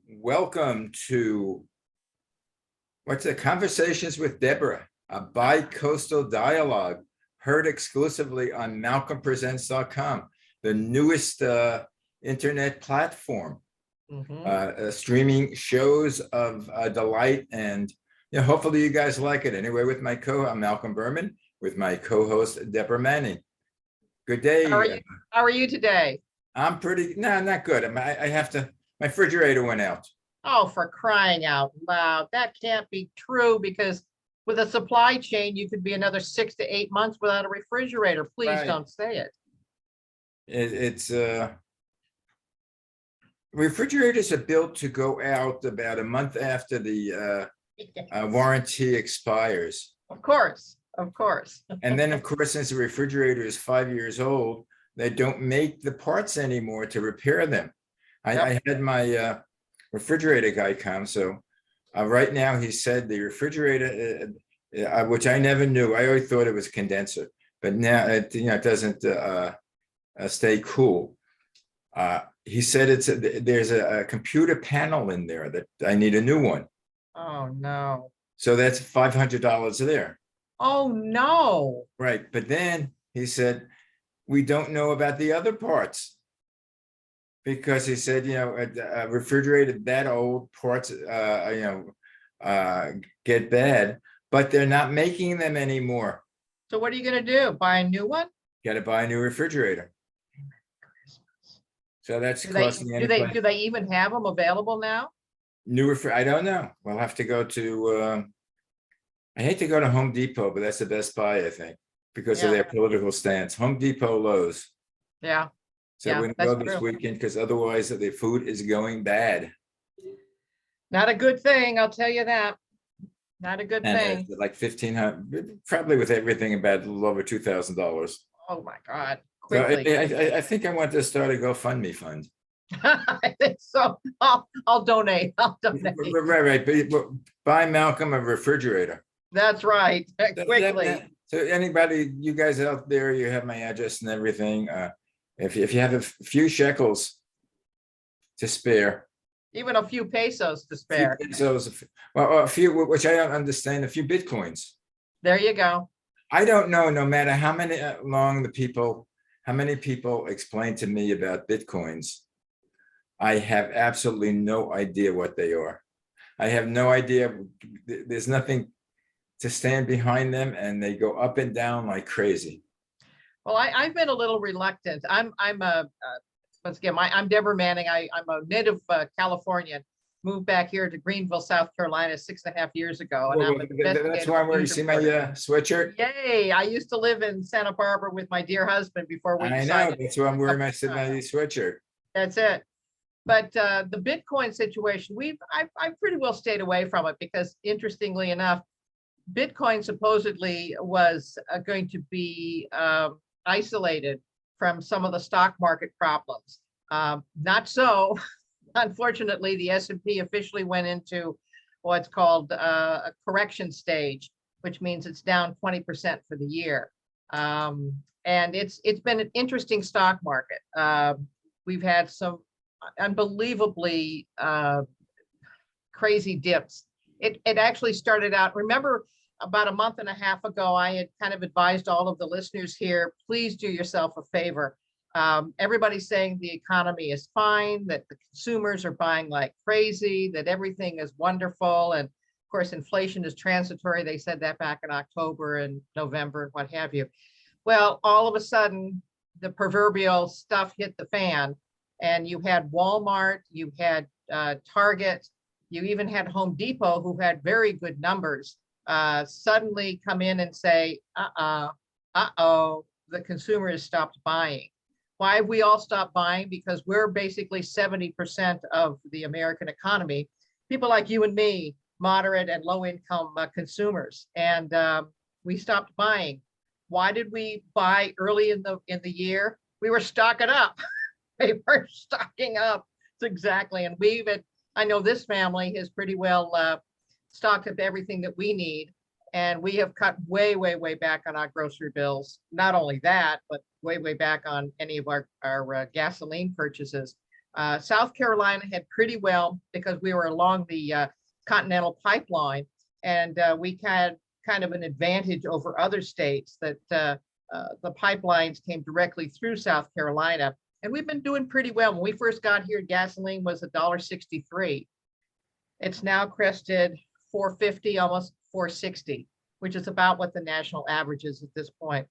Welcome to what's it? Conversations with Deborah, a bi-coastal dialogue heard exclusively on malcolmpresents.com, the newest internet platform, streaming shows of delight. And hopefully you guys like it. Anyway, I'm Malcolm Berman with my co-host Deborah Manning. Good day. How are you today? I'm not good. I have to, my refrigerator went out. Oh, for crying out loud. That can't be true, because with a supply chain, you could be another 6 to 8 months without a refrigerator. Please Right. don't say it. It's refrigerators are built to go out about a month after the warranty expires. Of course. And then, of course, since the refrigerator is 5 years old, they don't make the parts anymore to repair them. I had my refrigerator guy come. So right now he said the refrigerator, which I never knew. I always thought it was condenser, but now it doesn't stay cool. He said there's a computer panel in there that I need a new one. Oh no. So that's $500 there. Oh no. Right. But then he said, we don't know about the other parts. Because he said, a refrigerator that old parts, get bad, but they're not making them anymore. So what are you going to do? Buy a new one? Got to buy a new refrigerator. So that's costing. Do they even have them available now? I don't know. We'll have to go to. I hate to go to Home Depot, but that's the Best Buy, I think, because of their political stance. Home Depot, Lowe's. Yeah. So we're going to go this weekend, because otherwise the food is going bad. Not a good thing, I'll tell you that. Not a good thing. Like $1,500, probably with everything about a little over $2,000. Oh my God! Quickly. So I think I want to start a GoFundMe fund. I think so. I'll donate. Right. But buy Malcolm a refrigerator. That's right. Quickly. So anybody, you guys out there, you have my address and everything. If you have a few shekels to spare, even a few pesos to spare, a few, which I don't understand, a few bitcoins. There you go. I don't know. No matter how many people explain to me about bitcoins, I have absolutely no idea what they are. I have no idea. There's nothing to stand behind them, and they go up and down like crazy. Well, I've been a little reluctant. I'm Deborah Manning. I'm a native Californian. Moved back here to Greenville, South Carolina 6.5 years ago. And that's why I'm wearing. You see my sweatshirt? Yay! I used to live in Santa Barbara with my dear husband before we decided. I know. That's why I'm wearing my sweatshirt. That's it. But the Bitcoin situation, I've pretty well stayed away from it, because interestingly enough, Bitcoin supposedly was going to be isolated from some of the stock market problems. Not so. Unfortunately, the S&P officially went into what's called a correction stage, which means it's down 20% for the year. And it's been an interesting stock market. We've had some unbelievably crazy dips. It actually started out, remember, about a month and a half ago, I had kind of advised all of the listeners here, please do yourself a favor. Everybody's saying the economy is fine, that the consumers are buying like crazy, that everything is wonderful. And of course, inflation is transitory. They said that back in October and November and what have you. Well, all of a sudden, the proverbial stuff hit the fan, and you had Walmart, you had Target, you even had Home Depot, who had very good numbers, suddenly come in and say, the consumer has stopped buying. Why have we all stopped buying? Because we're basically 70% of the American economy. People like you and me, moderate and low income consumers, and we stopped buying. Why did we buy early in the year? We were stocking up. We were stocking up. That's exactly. And I know this family has pretty well stocked up everything that we need. And we have cut way, way, way back on our grocery bills. Not only that, but way, way back on any of our gasoline purchases. South Carolina had pretty well because we were along the Continental Pipeline, and we had kind of an advantage over other states that the pipelines came directly through South Carolina. And we've been doing pretty well. When we first got here, gasoline was $1.63. It's now crested 450, almost 460, which is about what the national average is at this point.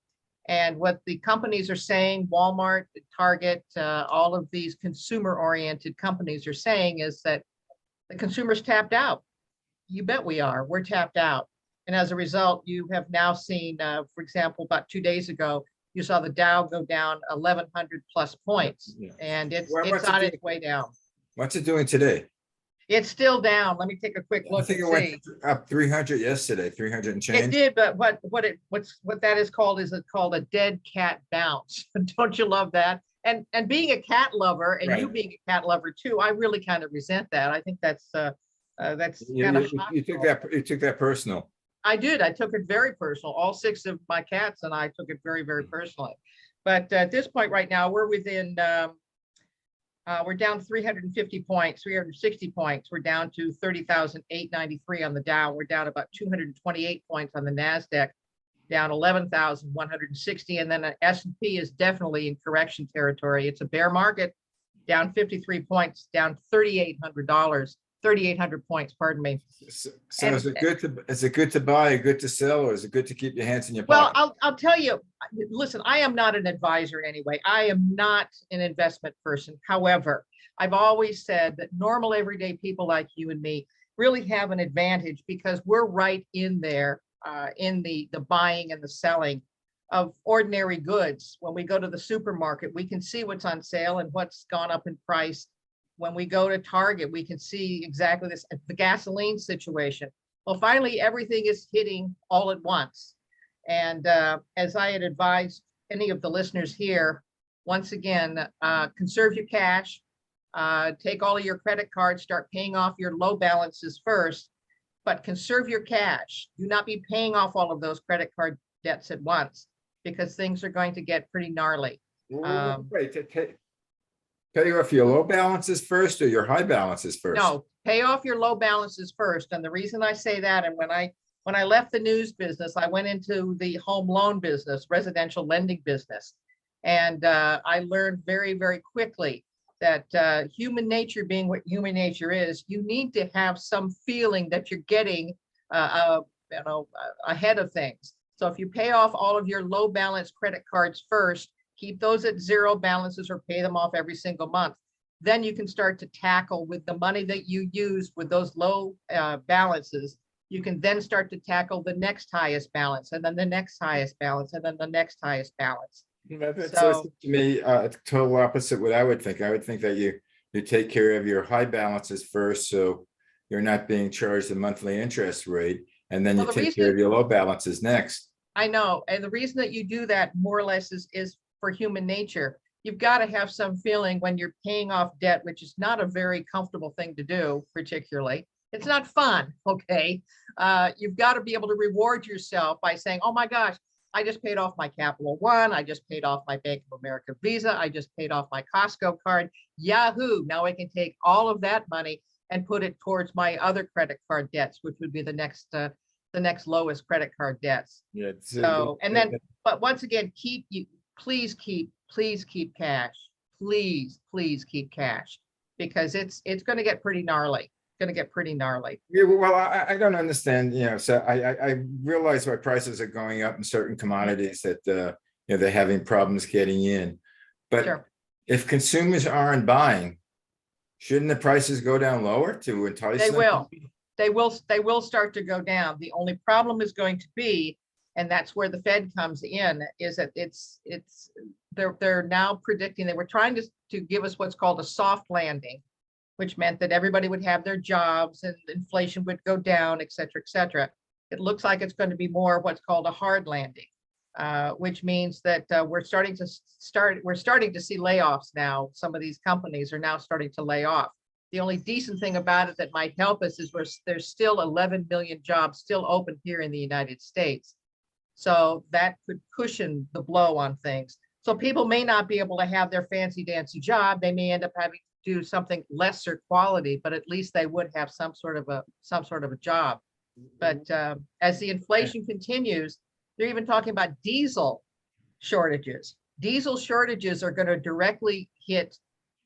And what the companies are saying, Walmart, Target, all of these consumer-oriented companies are saying is that the consumer's tapped out. You bet we are. We're tapped out. And as a result, you have now seen, for example, about 2 days ago, you saw the Dow go down 1,100 plus points, and it's on its way down. What's it doing today? It's still down. Let me take a quick look. I think it went up 300 yesterday, 300 and change. It did, but what that is called a dead cat bounce. Don't you love that? And being a cat lover, and you being a cat lover too, I really kind of resent that. I think that's kind of you took that personal. I did. I took it very personal. All 6 of my cats and I took it very, very personally. But at this point right now, we're within, we're down 350 points, 360 points. We're down to 30,893 on the Dow. We're down about 228 points on the NASDAQ, down 11,160. And then the S&P is definitely in correction territory. It's a bear market, down 53 points, down $3,800. 3,800 points, pardon me. So is it good to buy, good to sell, or is it good to keep your hands in your pocket? Well, I'll tell you, listen, I am not an advisor in any way. I am not an investment person. However, I've always said that normal everyday people like you and me really have an advantage because we're right in there in the buying and the selling of ordinary goods. When we go to the supermarket, we can see what's on sale and what's gone up in price. When we go to Target, we can see exactly this, the gasoline situation. Well, finally, everything is hitting all at once. And as I had advised any of the listeners here, once again, conserve your cash, take all of your credit cards, start paying off your low balances first, but conserve your cash. Do not be paying off all of those credit card debts at once because things are going to get pretty gnarly. Pay off your low balances first or your high balances first? No, pay off your low balances first. And the reason I say that, and when I left the news business, I went into the home loan business, residential lending business. And I learned very, very quickly that human nature being what human nature is, you need to have some feeling that you're getting ahead of things. So if you pay off all of your low balance credit cards first, keep those at 0 balances or pay them off every single month. Then you can start to tackle with the money that you use with those low balances. You can then start to tackle the next highest balance and then the next highest balance and then the next highest balance. So to me, total opposite what I would think. I would think that you take care of your high balances first, so you're not being charged a monthly interest rate, and then you take care of your low balances next. I know, and the reason that you do that more or less is for human nature. You've got to have some feeling when you're paying off debt, which is not a very comfortable thing to do, particularly. It's not fun, okay? You've got to be able to reward yourself by saying, oh my gosh, I just paid off my Capital One, I just paid off my Bank of America Visa, I just paid off my Costco card, Yahoo! Now I can take all of that money and put it towards my other credit card debts, which would be the next lowest credit card debts. Yeah. So, and then, but once again, please keep cash. Please keep cash because it's going to get pretty gnarly. It's going to get pretty gnarly. Yeah, well, I don't understand, so I realize why prices are going up in certain commodities that, they're having problems getting in. But Sure. If consumers aren't buying, shouldn't the prices go down lower to entice them? They will start to go down. The only problem is going to be, and that's where the Fed comes in, is that they're now predicting, they were trying to give us what's called a soft landing, which meant that everybody would have their jobs and inflation would go down, et cetera, et cetera. It looks like it's going to be more what's called a hard landing, which means that we're starting to see layoffs now. Some of these companies are now starting to lay off. The only decent thing about it that might help us is there's still 11 million jobs still open here in the United States. So that could cushion the blow on things. So people may not be able to have their fancy dancy job. They may end up having to do something lesser quality, but at least they would have some sort of a job. But as the inflation continues, they're even talking about diesel shortages. Diesel shortages are going to directly hit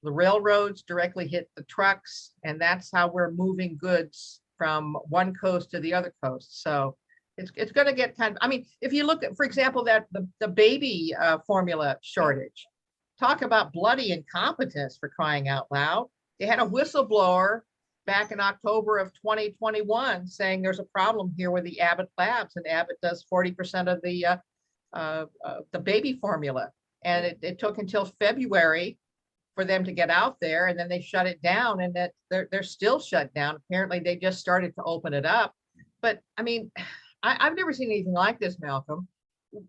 the railroads, directly hit the trucks, and that's how we're moving goods from one coast to the other coast. So it's going to get kind of, I mean, if you look at, for example, that the baby formula shortage, talk about bloody incompetence, for crying out loud. They had a whistleblower back in October of 2021 saying there's a problem here with the Abbott labs, and Abbott does 40% of the baby formula. And it took until February for them to get out there, and then they shut it down, and that they're still shut down. Apparently they just started to open it up. But I mean, I've never seen anything like this, Malcolm.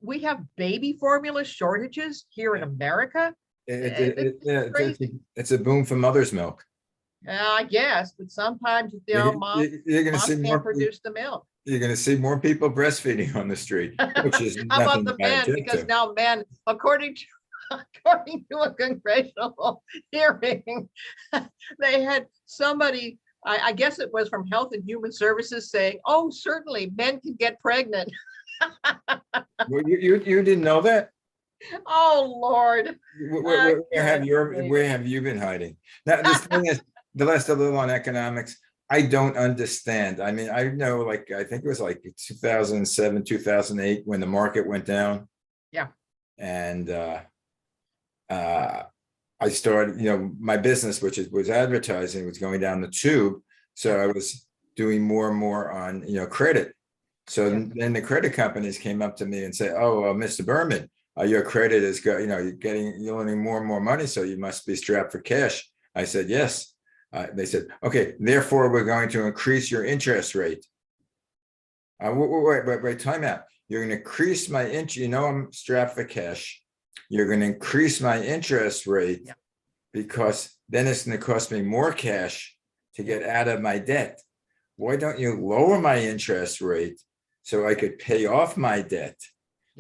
We have baby formula shortages here in America. It's a boom for mother's milk. I guess, but sometimes, you know, moms can't produce the milk. You're going to see more people breastfeeding on the street, which is How about nothing the to men? object Because to. now men, according to a congressional hearing, they had somebody, I guess it was from Health and Human Services, saying, "Oh, certainly men can get pregnant." Well, you didn't know that? Oh, Lord. Where have you been hiding? Now, this thing is, the last a little on economics, I don't understand. I mean, I know, like, I think it was like 2007, 2008, when the market went down. Yeah. And I started, you know, my business, which was advertising, was going down the tube. So I was doing more and more on, you know, credit. So then the credit companies came up to me and say, "Oh, Mr. Berman, your credit is good. You know, you're earning more and more money, so you must be strapped for cash." I said, "Yes." They said, "Okay, therefore we're going to increase your interest rate." Wait, time out. You're going to increase my interest. You know, I'm strapped for cash. You're going to increase my interest rate because then it's going to cost me more cash to get out of my debt. Why don't you lower my interest rate so I could pay off my debt,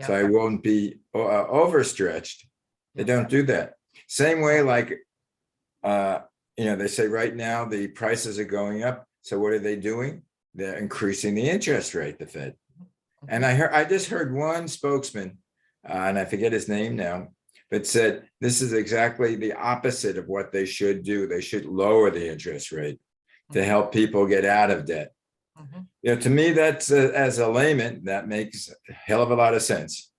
so I won't be overstretched? They don't do that. Same way, like, you know, they say right now the prices are going up. So what are they doing? They're increasing the interest rate, the Fed. And I just heard one spokesman, and I forget his name now, but said this is exactly the opposite of what they should do. They should lower the interest rate to help people get out of debt. You know, to me, that's as a layman, that makes a hell of a lot of sense.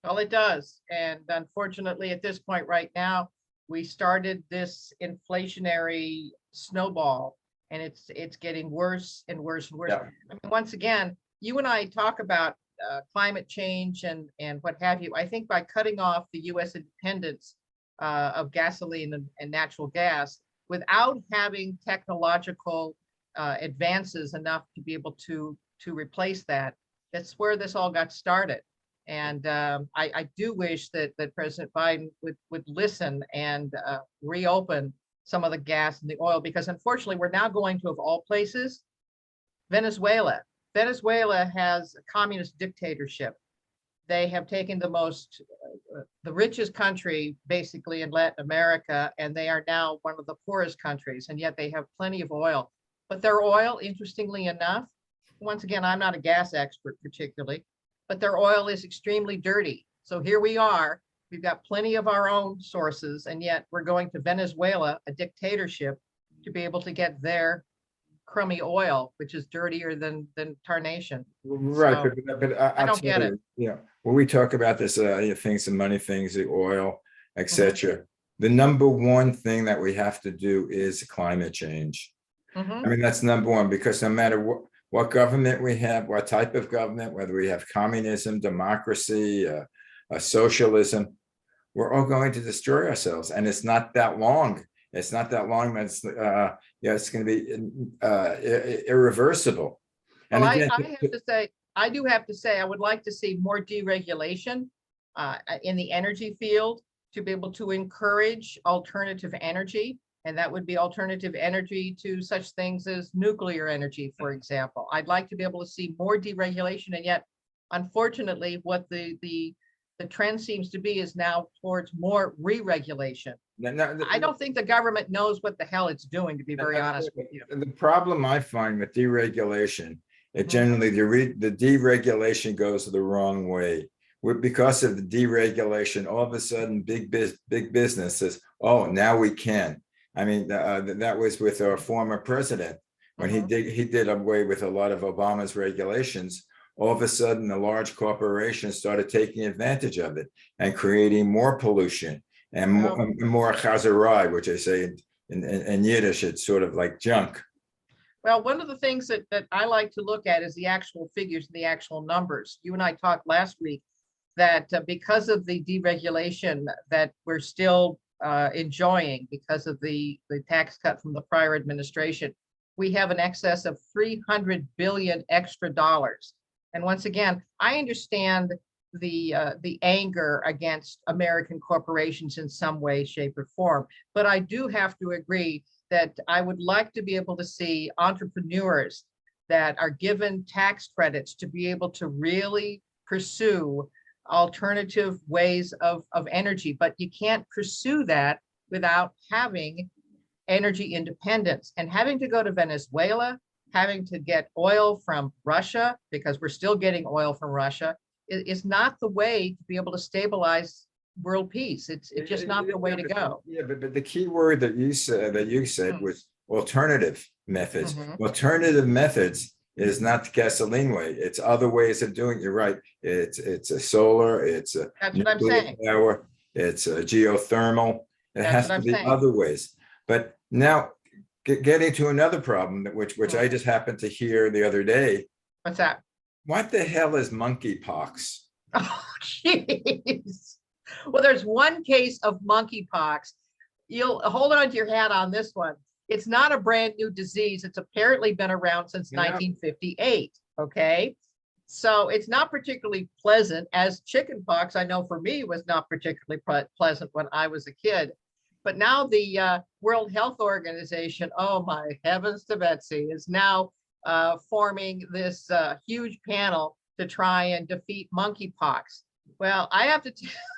Well, it does. And unfortunately, at this point right now, we started this inflationary snowball, and it's getting worse and worse and worse. Yeah. I mean, once again, you and I talk about climate change and what have you. I think by cutting off the U.S. independence of gasoline and natural gas, without having technological advances enough to be able to replace that, that's where this all got started. And I do wish that President Biden would listen and reopen some of the gas and the oil, because unfortunately we're now going to, of all places, Venezuela. Venezuela has a communist dictatorship. They have taken the richest country basically in Latin America, and they are now one of the poorest countries, and yet they have plenty of oil. But their oil, interestingly enough, once again, I'm not a gas expert particularly, but their oil is extremely dirty. So here we are, we've got plenty of our own sources, and yet we're going to Venezuela, a dictatorship, to be able to get their crummy oil, which is dirtier than tarnation. Right, So, but I don't get it. You know, when we talk about this, things, the money things, the oil, etc., the number one thing that we have to do is climate change. I mean, that's number one, because no matter what government we have, what type of government, whether we have communism, democracy, socialism, we're all going to destroy ourselves. And it's not that long. It's not that long. It's it's going to be irreversible. And well, again, I do have to say, I would like to see more deregulation in the energy field to be able to encourage alternative energy. And that would be alternative energy to such things as nuclear energy, for example. I'd like to be able to see more deregulation, and yet, unfortunately, what the trend seems to be is now towards more re-regulation. I don't think the government knows what the hell it's doing, to be very And honest with you. the problem I find with deregulation, it Mhm. generally, the deregulation goes the wrong way. Because of the deregulation, all of a sudden, big business says, oh, now we can. I mean, that was with our former president. When Mhm. he did away with a lot of Obama's regulations, all of a sudden, the large corporations started taking advantage of it and creating more pollution and Well, more chazarai, which I say in Yiddish, it's sort of like junk. Well, one of the things that I like to look at is the actual figures and the actual numbers. You and I talked last week that because of the deregulation that we're still enjoying because of the tax cut from the prior administration, we have an excess of 300 billion extra dollars. And once again, I understand the anger against American corporations in some way, shape, or form, but I do have to agree that I would like to be able to see entrepreneurs that are given tax credits to be able to really pursue alternative ways of energy, but you can't pursue that without having energy independence and having to go to Venezuela, having to get oil from Russia, because we're still getting oil from Russia, is not the way to be able to stabilize world peace. It's just not the way to go. Yeah, but the key word that you said was alternative methods. Mhm. Alternative methods is not the gasoline way. It's other ways of doing it. You're right. It's a solar, it's a That's what I'm nuclear saying. power, it's a geothermal. It That's has what to I'm be saying. other ways. But now getting to another problem which I Mhm. just happened to hear the other day. What's that? What the hell is monkeypox? Oh, jeez. Well, there's one case of monkeypox. You'll hold on to your hat on this one. It's not a brand new disease. It's apparently been around since Yeah. 1958. Okay. So it's not particularly pleasant, as chickenpox, I know for me, was not particularly pleasant when I was a kid. But now the World Health Organization, oh my heavens to Betsy, is now forming this huge panel to try and defeat monkeypox. Well, I have to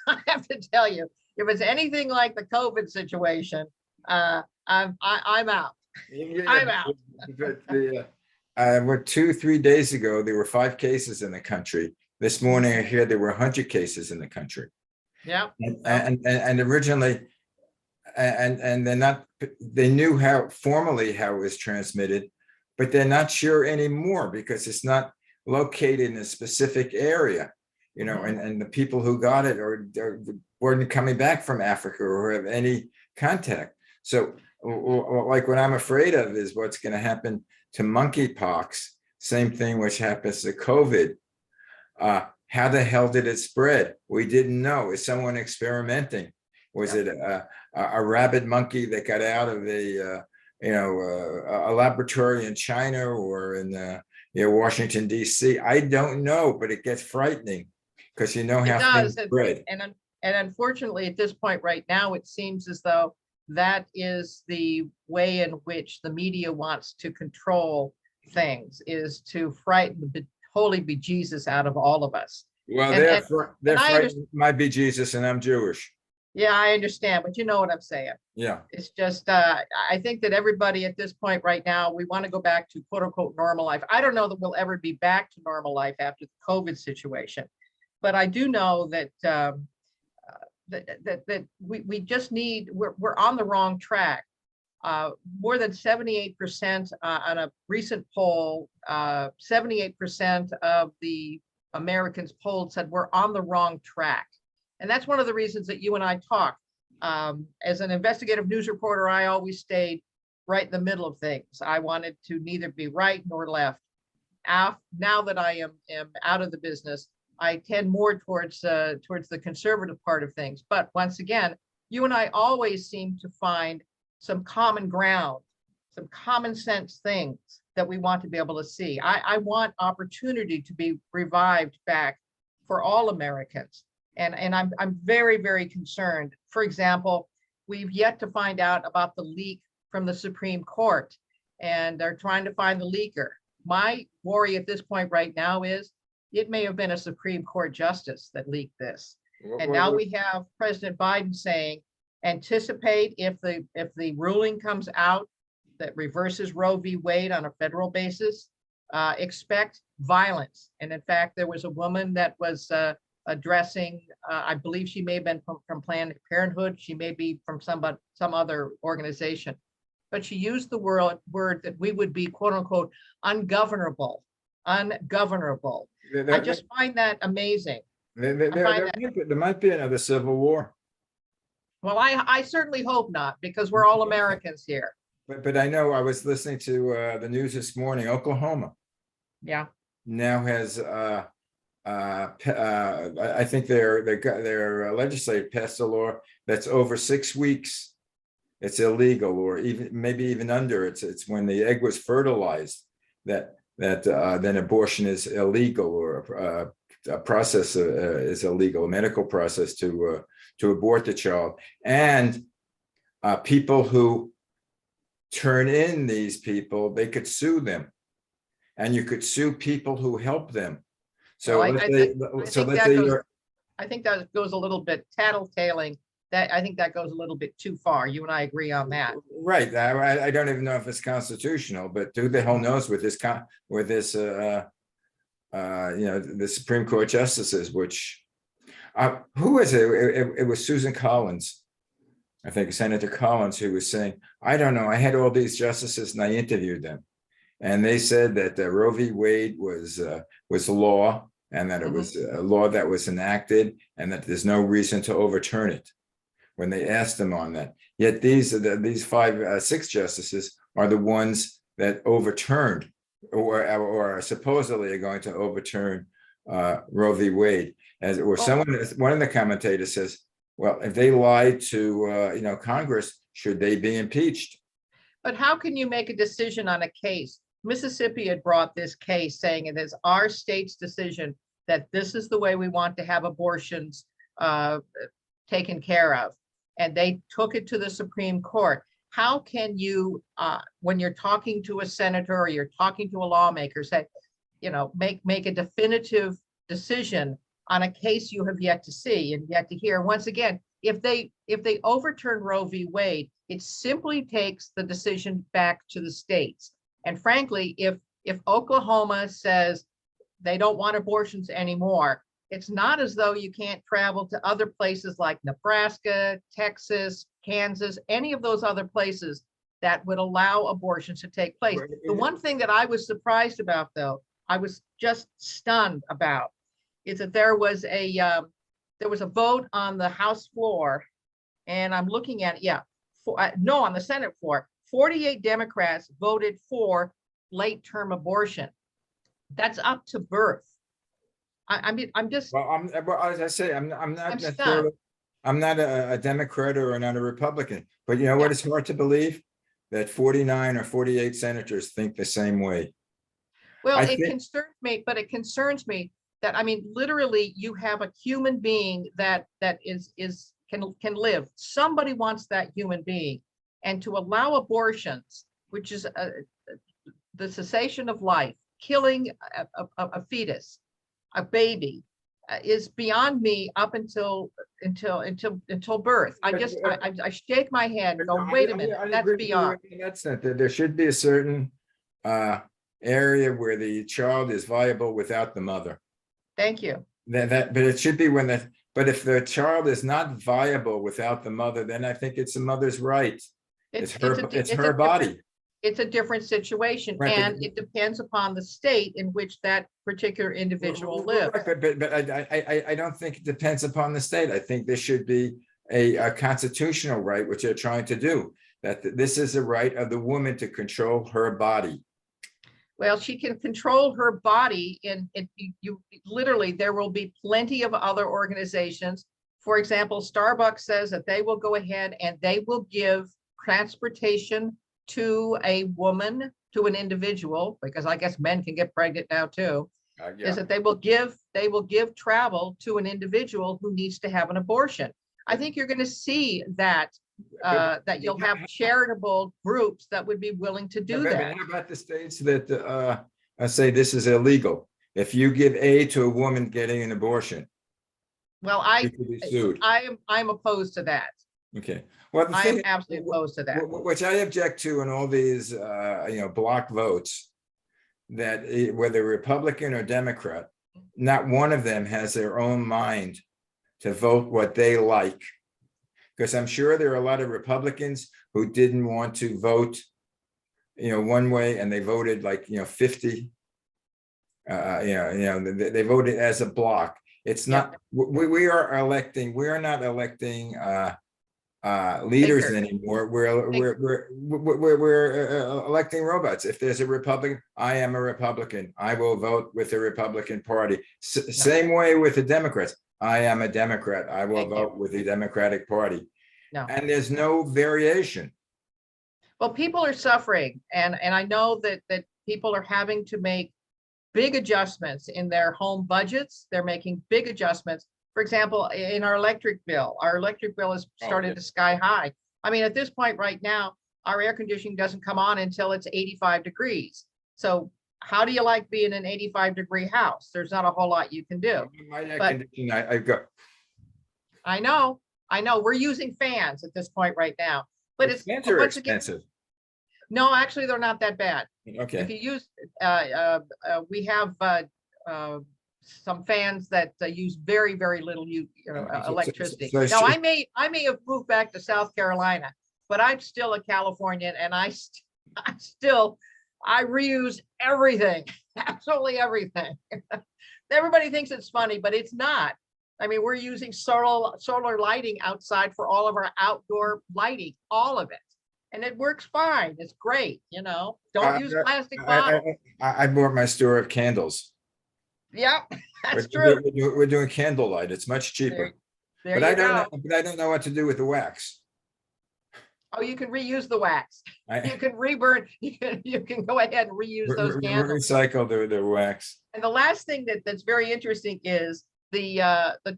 I have to tell you, if it's anything like the COVID situation, I'm out. I'm out. But 2, 3 days ago, there were 5 cases in the country. This morning, I hear there were 100 cases in the country. Yeah. And originally, and they're not. They knew how formally how it was transmitted, but they're not sure anymore because it's not located in a specific area. And the people who got it weren't coming back from Africa or have any contact. So, like what I'm afraid of is what's going to happen to monkeypox. Same thing which happens to COVID. How the hell did it spread? We didn't know. Is someone experimenting? Was it a rabid monkey that got out of a laboratory in China or in Washington D.C.? I don't know, but it gets frightening because you know It how does. things spread. And unfortunately, at this point right now, it seems as though that is the way in which the media wants to control things, is to frighten the holy bejesus out of all of us. Well, And they're I frightened. Might be Jesus, and I'm Jewish. Yeah, I understand, but you know what I'm saying. Yeah. It's just, I think that everybody at this point right now, we want to go back to quote unquote normal life. I don't know that we'll ever be back to normal life after the COVID situation, but I do know that that we just need, we're on the wrong track. More than 78% on a recent poll, 78% of the Americans polled said we're on the wrong track. And that's one of the reasons that you and I talk. As an investigative news reporter, I always stayed right in the middle of things. I wanted to neither be right nor left. Now that I am out of the business, I tend more towards the conservative part of things. But once again, you and I always seem to find some common ground, some common sense things that we want to be able to see. I want opportunity to be revived back for all Americans. And I'm very, very concerned. For example, we've yet to find out about the leak from the Supreme Court, and they're trying to find the leaker. My worry at this point right now is it may have been a Supreme Court justice that leaked this. And now we have President Biden saying, anticipate if the ruling comes out that reverses Roe v. Wade on a federal basis, expect violence. And in fact, there was a woman that was addressing, I believe she may have been from Planned Parenthood. She may be from some other organization, but she used the word that we would be, quote unquote, ungovernable. I just find that amazing. There might be another civil war. Well, I certainly hope not, because we're all Americans here. But I know I was listening to the news this morning. Oklahoma Yeah. now has I think their legislature passed a law that's over 6 weeks. It's illegal, or even maybe even under. It's when the egg was fertilized that then abortion is illegal, or a process is illegal, a medical process to abort the child. And people who turn in these people, they could sue them, and you could sue people who help them. So I think that goes a little bit tattletaling. I think that goes a little bit too far. You and I agree on that. Right. I don't even know if it's constitutional, but who the hell knows with this the Supreme Court justices, which who was it? It was Susan Collins, I think Senator Collins, who was saying, I don't know, I had all these justices and I interviewed them, and they said that Roe v. Wade was law, and that it was a law that was enacted, and that there's no reason to overturn it when they asked them on that. Yet these 6 justices are the ones that overturned, or supposedly are going to overturn Roe v. Wade. One of the commentators says, well, if they lied to Congress, should they be impeached? But how can you make a decision on a case? Mississippi had brought this case saying it is our state's decision that this is the way we want to have abortions taken care of. And they took it to the Supreme Court. How can you, when you're talking to a senator or you're talking to a lawmaker, say, make a definitive decision on a case you have yet to see and yet to hear? Once again, if they overturn Roe v. Wade, it simply takes the decision back to the states. And frankly, if Oklahoma says they don't want abortions anymore, it's not as though you can't travel to other places like Nebraska, Texas, Kansas, any of those other places that would allow abortions to take place. The one thing that I was surprised about, though, I was just stunned about, is that there was a vote on the House floor, and I'm looking at it, on the Senate floor. 48 Democrats voted for late-term abortion. That's up to birth. I'm just. Well, as I say, I'm not necessarily. I'm not a Democrat or not a Republican, but you know what? It's hard to believe that 49 or 48 senators think the same way. Well, concerns me, but it concerns me that, literally, you have a human being that can live. Somebody wants that human being, and to allow abortions, which is the cessation of life, killing a fetus, a baby, is beyond me up until birth. I shake my head and go, wait a minute, that's beyond. That's not that. There should be a certain area where the child is viable without the mother. Thank you. But it should be but if the child is not viable without the mother, then I think it's the mother's right. It's her body. It's a different situation, right, and it depends upon the state in which that particular individual lives. Right, but I don't think it depends upon the state. I think there should be a constitutional right, which they're trying to do, that this is a right of the woman to control her body. Well, she can control her body you literally, there will be plenty of other organizations. For example, Starbucks says that they will go ahead and they will give transportation to a woman, to an individual, because I guess men can get pregnant now too, is that they will give travel to an individual who needs to have an abortion. I think you're going to see that you'll have charitable groups that would be willing to do that. How about the states that say this is illegal? If you give aid to a woman getting an abortion, well, I'm opposed to that. Okay. Well, the I thing, am absolutely opposed to that. which I object to in all these, block votes, that whether Republican or Democrat, not one of them has their own mind to vote what they like. Because I'm sure there are a lot of Republicans who didn't want to vote, one way, and they voted like, 50. They voted as a block. It's not, we are electing, we are not electing leaders Baker. anymore. We're electing robots. If there's a Republican, I am a Republican. I will vote with the Republican Party. Same way with the Democrats. I am a Democrat. I will vote with the Democratic Party. No. And there's no variation. Well, people are suffering, and I know that people are having to make big adjustments in their home budgets. They're making big adjustments. For example, in our electric bill has started to sky high. I mean, at this point right now, our air conditioning doesn't come on until it's 85 degrees. So how do you like being in an 85-degree house? There's not a whole lot you can do. My air conditioning, I've got. I know. We're using fans at this point right now, but it's fans are expensive. No, actually, they're not that bad. Okay. If you use, we have some fans that use very, very little electricity. Now, I may have moved back to South Carolina, but I'm still a Californian, and I reuse everything, absolutely everything. Everybody thinks it's funny, but it's not. I mean, we're using solar lighting outside for all of our outdoor lighting, all of it. And it works fine. It's great, Don't use plastic bottles. I bought my store of candles. Yeah, that's true. We're doing candlelight. It's much cheaper. But I don't know what to do with the wax. Oh, you can reuse the wax. You can reburn. You can go ahead and reuse those candles. Recycle the wax. And the last thing that's very interesting is the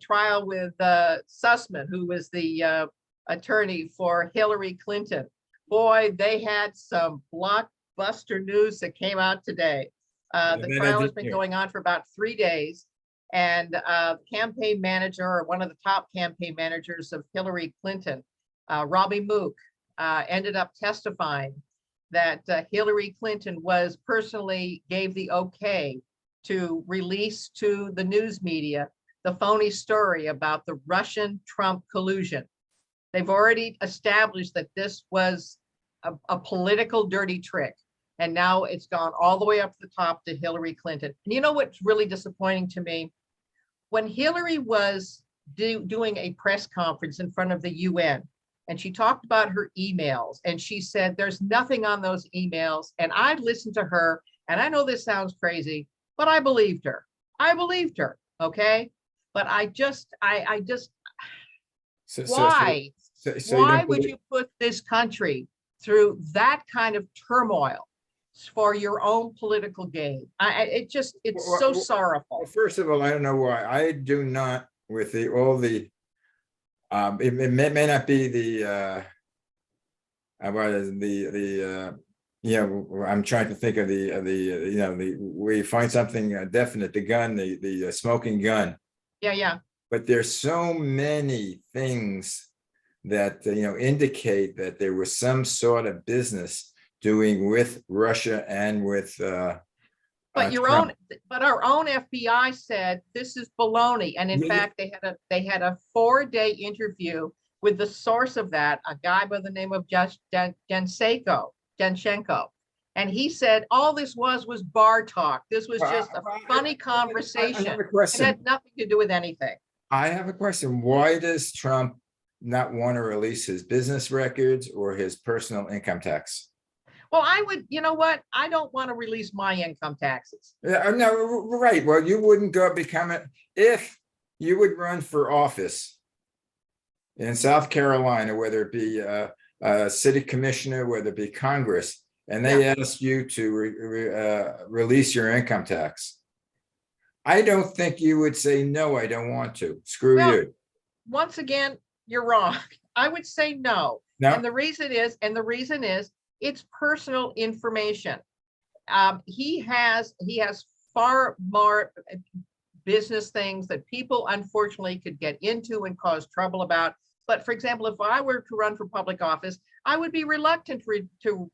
trial with Sussman, who was the attorney for Hillary Clinton. Boy, they had some blockbuster news that came out today. The trial has been going on for about 3 days, and the campaign manager, or one of the top campaign managers of Hillary Clinton, Robbie Mook, ended up testifying that Hillary Clinton personally gave the okay to release to the news media the phony story about the Russian-Trump collusion. They've already established that this was a political dirty trick. And now it's gone all the way up to the top to Hillary Clinton. And you know what's really disappointing to me? When Hillary was doing a press conference in front of the UN, and she talked about her emails, and she said, there's nothing on those emails. And I listened to her, and I know this sounds crazy, but I believed her. Okay? But why? Why would you put this country through that kind of turmoil for your own political gain? It's so sorrowful. Well, first of all, I don't know why. I do not, with all the it may not be the I'm trying to think of the where you find something definite, the gun, the smoking gun. Yeah. But there's so many things that indicate that there was some sort of business doing with Russia and with but our own FBI said this is baloney. And in fact, they had a 4-day interview with the source of that, a guy by the name of Genshenko. And he said all this was bar talk. This was just a funny conversation. It had nothing to do with anything. I have a question. Why does Trump not want to release his business records or his personal income tax? Well, you know what? I don't want to release my income taxes. Yeah, no, right. Well, you wouldn't go become it if you would run for office in South Carolina, whether it be a city commissioner, whether it be Congress, and they asked you to release your income tax. I don't think you would say, no, I don't want to. Screw you. Once again, you're wrong. I would say no. And the reason is, it's personal information. He has far more business things that people unfortunately could get into and cause trouble about. But for example, if I were to run for public office, I would be reluctant to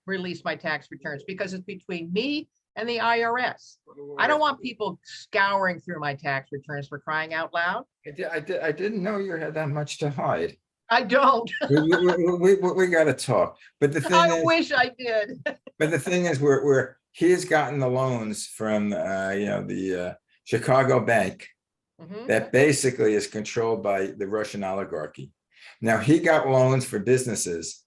release my tax returns because it's between me and the IRS. I don't want people scouring through my tax returns, for crying out loud. I didn't know you had that much to hide. I don't. We got to talk. But the thing I is, wish I did. but the thing is, he has gotten the loans from the Chicago bank Mhm. that basically is controlled by the Russian oligarchy. Now he got loans for businesses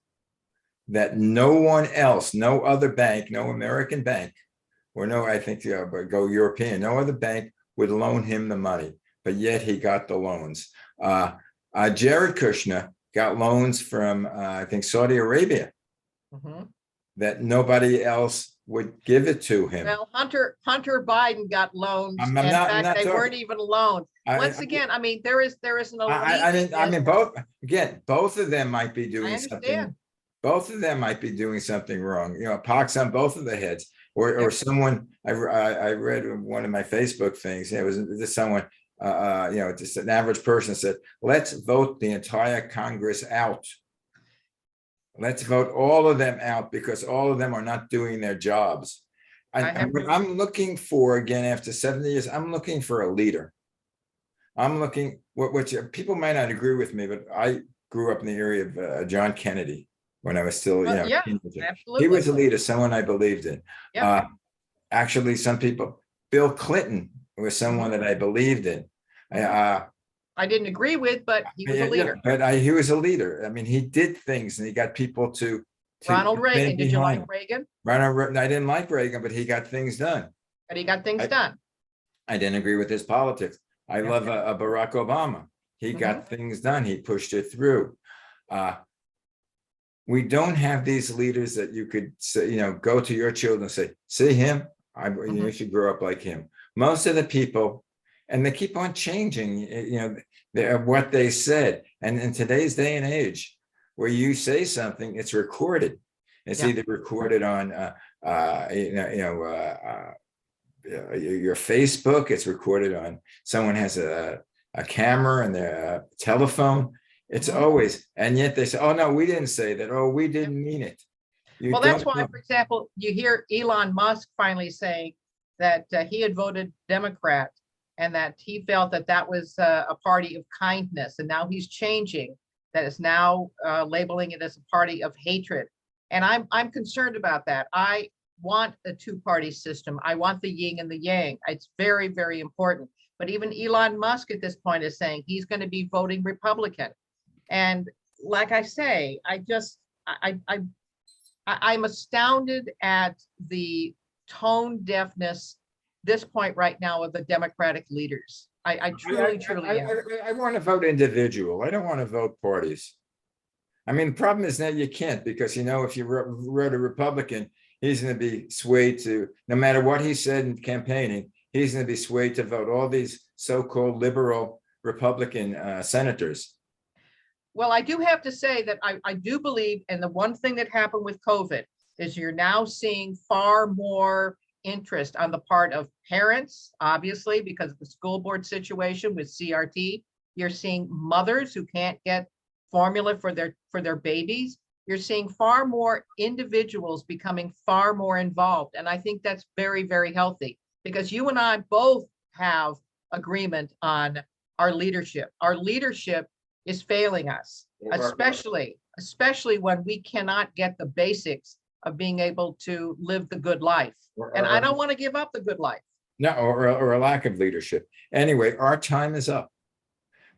that no one else, no other bank, no American bank, or no, I think go European, no other bank would loan him the money, but yet he got the loans. Jared Kushner got loans from I think Saudi Arabia Mhm. that nobody else would give it to him. Well, Hunter Biden got loans. I'm In not fact, they talking- weren't even loans. Once again, I mean, there is an elite. I mean, both of them might be I doing something. understand. Both of them might be doing something wrong. Pox on both of the heads, or Yep. someone. I read one of my Facebook things. It was just someone. Just an average person said, "Let's vote the entire Congress out. Let's vote all of them out because all of them are not doing their jobs." I'm looking for, again, after 70 years, I'm looking for a leader. I'm looking, which people might not agree with me, but I grew up in the area of John Kennedy when I was still, Yeah, teenager. absolutely. He was a leader, someone I believed in. Yep. Actually, some people, Bill Clinton was someone that I believed in. I didn't agree with, but he was a leader. But he was a leader. I mean, he did things and he got people to Ronald Reagan. Did you like him. Reagan? I didn't like Reagan, but he got things done. But he got things done. I didn't agree with his politics. I love Barack Obama. He got things done. He pushed it through. We don't have these leaders that you could say, go to your children and say, see him, you should grow up like him. Most of the people, and they keep on changing, what they said. And in today's day and age, where you say something, it's recorded. It's either recorded on, your Facebook. It's recorded on, someone has a camera and their telephone. It's always, and yet they say, oh, no, we didn't say that. Oh, we didn't mean it. Well, that's why, for example, you hear Elon Musk finally saying that he had voted Democrat and that he felt that that was a party of kindness. And now he's changing, that is now labeling it as a party of hatred. And I'm concerned about that. I want a two-party system. I want the yin and the yang. It's very, very important. But even Elon Musk at this point is saying he's going to be voting Republican. And like I say, I'm astounded at the tone deafness this point right now of the Democratic leaders. I truly am. I want to vote individual. I don't want to vote parties. I mean, the problem is that you can't, because, if you wrote a Republican, he's going to be swayed to, no matter what he said in campaigning, he's going to be swayed to vote all these so-called liberal Republican senators. Well, I do have to say that I do believe, and the one thing that happened with COVID is you're now seeing far more interest on the part of parents, obviously, because of the school board situation with CRT. You're seeing mothers who can't get formula for their babies. You're seeing far more individuals becoming far more involved. And I think that's very, very healthy, because you and I both have agreement on our leadership. Our leadership is failing us, especially when we cannot get the basics of being able to live the good life. And I don't want to give up the good life. No, or a lack of leadership. Anyway, our time is up.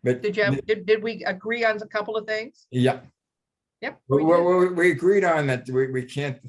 But did we agree on a couple of things? Yeah. Yep. We agreed on that. We can't.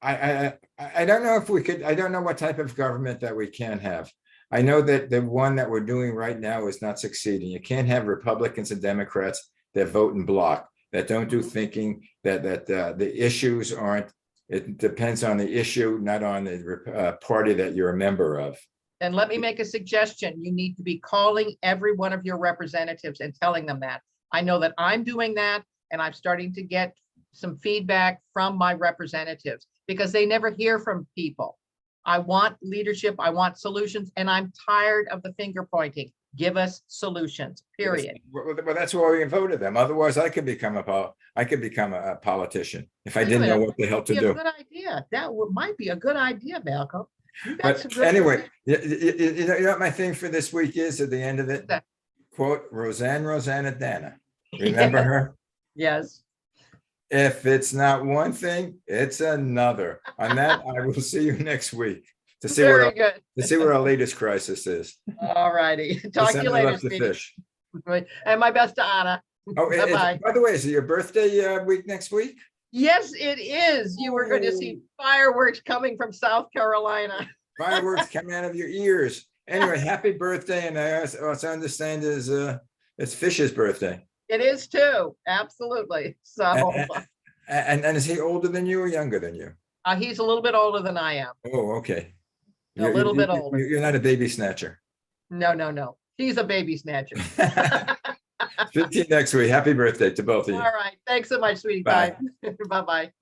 I don't know if we could. I don't know what type of government that we can have. I know that the one that we're doing right now is not succeeding. You can't have Republicans and Democrats that vote in block, that don't do thinking, that the issues aren't. It depends on the issue, not on the party that you're a member of. And let me make a suggestion. You need to be calling every one of your representatives and telling them that. I know that I'm doing that, and I'm starting to get some feedback from my representatives, because they never hear from people. I want leadership, I want solutions, and I'm tired of the finger pointing. Give us solutions, period. Well, that's why we voted them. Otherwise, I could become a politician if I didn't know what the hell to Be a do. good idea. Might be a good idea, Malcolm. You got But some good anyway, ideas. you know what my thing for this week is at the end of it? That- Quote, Rosanadana. Remember her? Yes. If it's not one thing, it's another. On that, I will see you next week to see Very what good. our latest crisis is. All righty. Talk to Send you me later, left to sweetie. fish. And my best to Anna. Oh, Bye-bye. by the way, is it your birthday week next week? Yes, it is. You were going to see fireworks coming from South Carolina. Fireworks coming out of your ears. Anyway, happy birthday. And I also understand it's Fish's birthday. It is too. Absolutely. So And is he older than you or younger than you? he's a little bit older than I am. Oh, okay. A little bit older. You're not a baby snatcher. No. He's a baby snatcher. 15 next week. Happy birthday to both of you. All right. Thanks so much, sweetie Bye. pie. Bye-bye.